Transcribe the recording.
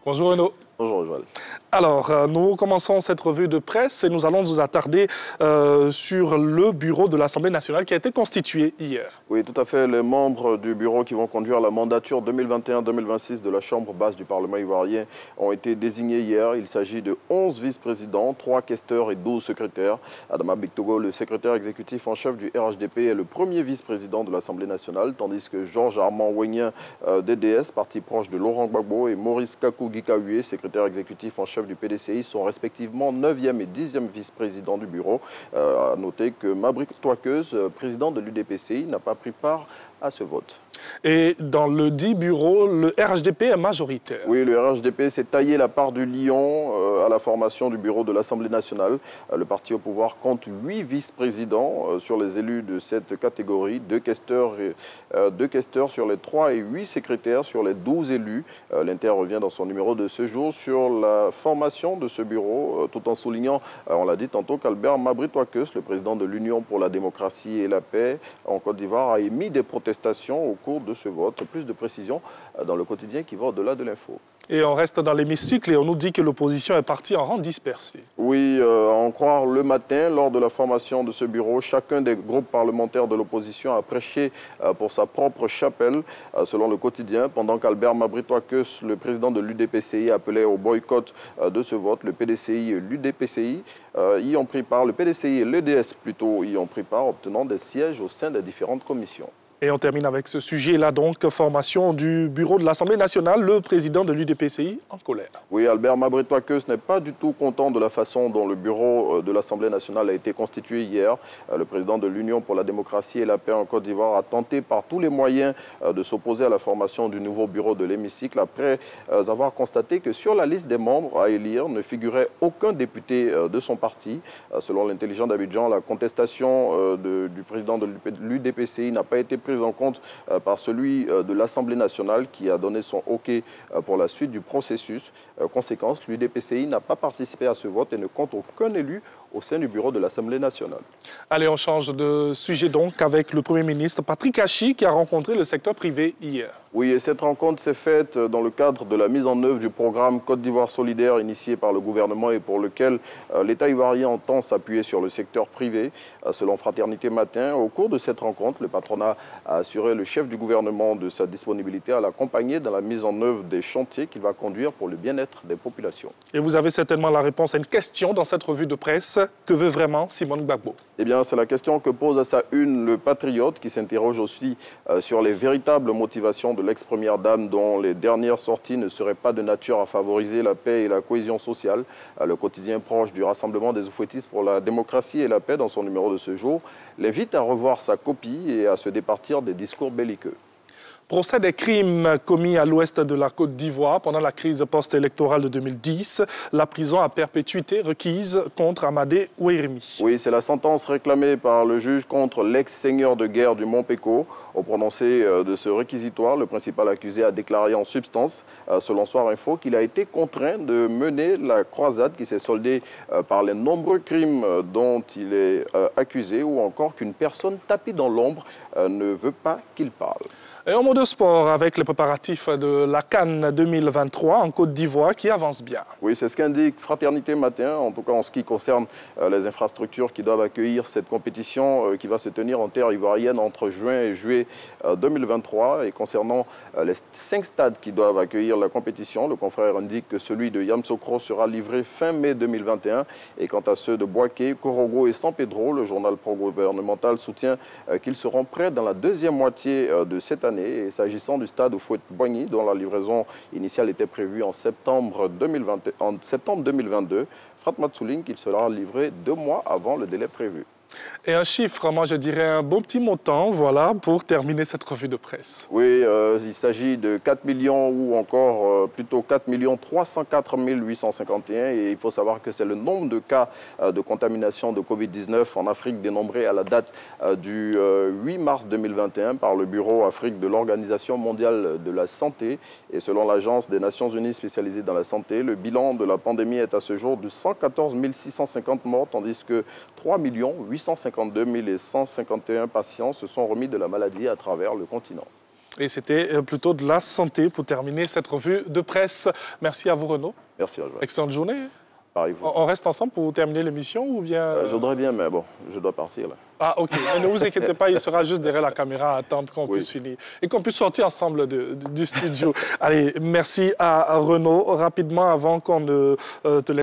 Bonjour Renaud. Bonjour Joël. Alors, nous commençons cette revue de presse et nous allons nous attarder sur le bureau de l'Assemblée nationale qui a été constitué hier. Oui, tout à fait. Les membres du bureau qui vont conduire la mandature 2021-2026 de la Chambre basse du Parlement ivoirien ont été désignés hier. Il s'agit de 11 vice-présidents, 3 questeurs et 12 secrétaires. Adama Bictogo, le secrétaire exécutif en chef du RHDP, est le premier vice-président de l'Assemblée nationale, tandis que Georges Armand Ouenien, DDS, parti proche de Laurent Gbagbo, et Maurice Kakou Gikaoué, secrétaire exécutif en chef du PDCI, sont respectivement 9e et 10e vice-président du bureau. À noter que Mabry Touakeuse, président de l'UDPCI, n'a pas pris part à ce vote. Et dans le dit bureau, le RHDP est majoritaire. Oui, le RHDP s'est taillé la part du lion à la formation du bureau de l'Assemblée nationale. Le parti au pouvoir compte 8 vice-présidents sur les élus de cette catégorie, 2 questeurs sur les 3 et 8 secrétaires sur les 12 élus. L'Inter revient dans son numéro de ce jour sur la formation de ce bureau, tout en soulignant, on l'a dit tantôt, qu'Albert Mabry Touakeuse, le président de l'Union pour la démocratie et la paix en Côte d'Ivoire, a émis des protestations au cours de ce vote. Plus de précisions dans le quotidien qui va au-delà de l'info. Et on reste dans l'hémicycle et on nous dit que l'opposition est partie en rang dispersé. Oui, à en croire le matin, lors de la formation de ce bureau, chacun des groupes parlementaires de l'opposition a prêché pour sa propre chapelle, selon le quotidien, pendant qu'Albert Mabry Touakeuse, le président de l'UDPCI, appelait au boycott de ce vote. Le PDCI et l'UDPCI y ont pris part, le PDCI et l'EDS plutôt y ont pris part, obtenant des sièges au sein des différentes commissions. Et on termine avec ce sujet-là, donc, formation du bureau de l'Assemblée nationale, le président de l'UDPCI en colère. Oui, Albert Mabry Touakeuse n'est pas du tout content de la façon dont le bureau de l'Assemblée nationale a été constitué hier. Le président de l'Union pour la démocratie et la paix en Côte d'Ivoire a tenté par tous les moyens de s'opposer à la formation du nouveau bureau de l'hémicycle après avoir constaté que sur la liste des membres à élire ne figurait aucun député de son parti. Selon l'intelligent d'Abidjan, la contestation du président de l'UDPCI n'a pas été prise en compte par celui de l'Assemblée nationale qui a donné son OK pour la suite du processus. Conséquence, l'UDPCI n'a pas participé à ce vote et ne compte aucun élu au sein du bureau de l'Assemblée nationale. Allez, on change de sujet donc avec le Premier ministre Patrick Hachi qui a rencontré le secteur privé hier. Oui, et cette rencontre s'est faite dans le cadre de la mise en œuvre du programme Côte d'Ivoire solidaire initié par le gouvernement et pour lequel l'État ivoirien entend s'appuyer sur le secteur privé. Selon Fraternité Matin, au cours de cette rencontre, le patronat a assuré le chef du gouvernement de sa disponibilité à l'accompagner dans la mise en œuvre des chantiers qu'il va conduire pour le bien-être des populations. Et vous avez certainement la réponse à une question dans cette revue de presse. Que veut vraiment Simone Gbagbo? Eh bien, c'est la question que pose à sa une le Patriote qui s'interroge aussi sur les véritables motivations de l'ex-première dame dont les dernières sorties ne seraient pas de nature à favoriser la paix et la cohésion sociale. Le quotidien proche du Rassemblement des oufouettistes pour la démocratie et la paix, dans son numéro de ce jour, l'invite à revoir sa copie et à se départir des discours belliqueux. Procès des crimes commis à l'ouest de la Côte d'Ivoire pendant la crise post-électorale de 2010. La prison à perpétuité requise contre Amadé Ouérémy. Oui, c'est la sentence réclamée par le juge contre l'ex-seigneur de guerre du Mont-Péco. Au prononcé de ce réquisitoire, le principal accusé a déclaré en substance, selon Soir Info, qu'il a été contraint de mener la croisade qui s'est soldée par les nombreux crimes dont il est accusé ou encore qu'une personne tapie dans l'ombre ne veut pas qu'il parle. Et en mot de sport, avec les préparatifs de la CAN 2023 en Côte d'Ivoire qui avancent bien. Oui, c'est ce qu'indique Fraternité Matin, en tout cas en ce qui concerne les infrastructures qui doivent accueillir cette compétition qui va se tenir en terre ivoirienne entre juin et juillet 2023. Et concernant les 5 stades qui doivent accueillir la compétition, le confrère indique que celui de Yamoussoukro sera livré fin mai 2021. Et quant à ceux de Boaké, Korogo et San Pedro, le journal pro-gouvernemental soutient qu'ils seront prêts dans la deuxième moitié de cette année. Et s'agissant du stade Houphouët-Boigny, dont la livraison initiale était prévue en septembre 2022, Fratmat souligne qu'il sera livré 2 mois avant le délai prévu. Et un chiffre, moi je dirais un bon petit montant, voilà, pour terminer cette revue de presse. Oui, il s'agit de 4 millions ou encore plutôt 4 304 851 et il faut savoir que c'est le nombre de cas de contamination de Covid-19 en Afrique dénombré à la date du 8 mars 2021 par le Bureau Afrique de l'Organisation mondiale de la santé. Et selon l'Agence des Nations Unies spécialisée dans la santé, le bilan de la pandémie est à ce jour de 114 650 morts, tandis que 3 852 151 patients se sont remis de la maladie à travers le continent. Et c'était plutôt de la santé pour terminer cette revue de presse. Merci à vous, Renaud. Merci, Alva. Excellente journée. Pareil-vous. On reste ensemble pour terminer l'émission ou bien... Je voudrais bien, mais bon, je dois partir là. Ah, ok. Mais ne vous inquiétez pas, il sera juste derrière la caméra à attendre qu'on puisse finir et qu'on puisse sortir ensemble du studio. Allez, merci à Renaud. Rapidement, avant qu'on ne te laisse